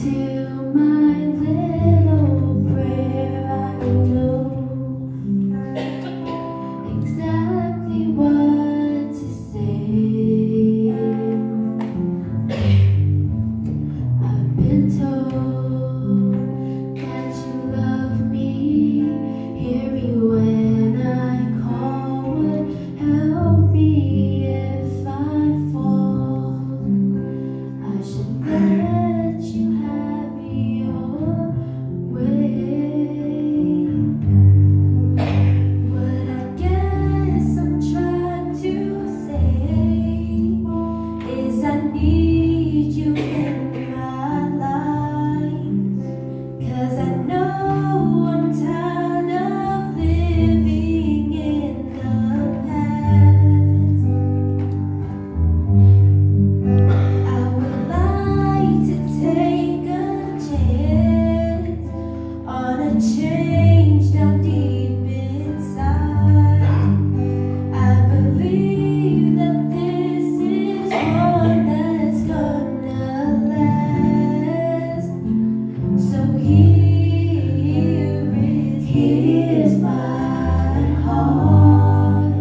Until my little prayer I know exactly what to say. I've been told that you love me, hear me when I call, would help me if I fall. I should let you have your way. What I guess I'm trying to say is I need you in my life, 'cause I know I'm tired of living in the past. I would like to take a chance on a change down deep inside. I believe that this is one that's gonna last. So here's my heart.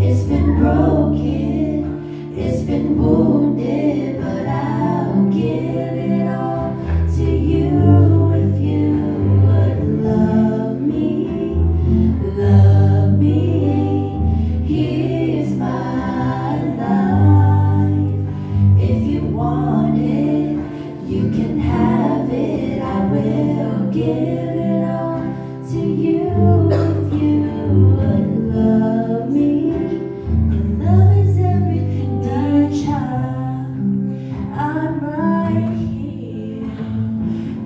It's been broken, it's been wounded, but I'll give it all to you if you would love me, love me. Here's my life. If you want it, you can have it. I will give it all to you if you would love me. And love is everything, dear child. I'm right here.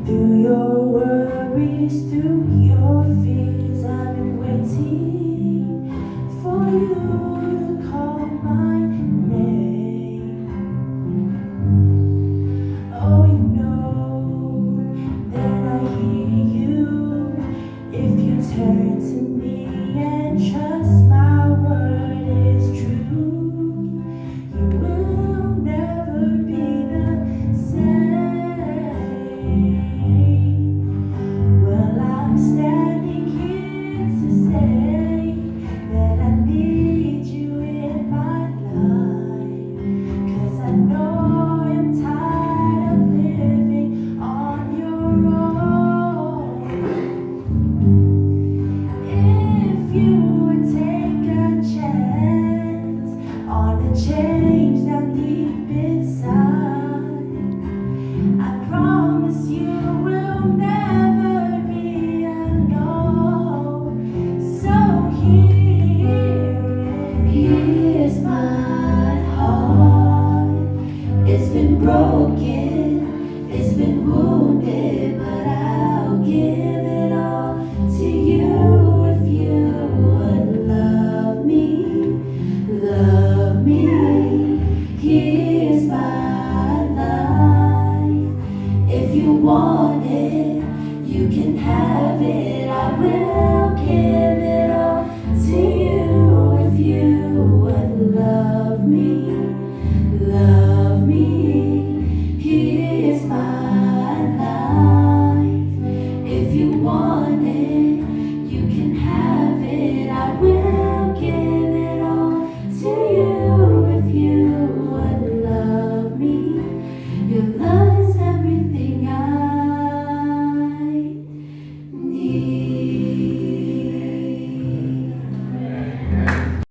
Through your worries, through your fears, I've been waiting for you.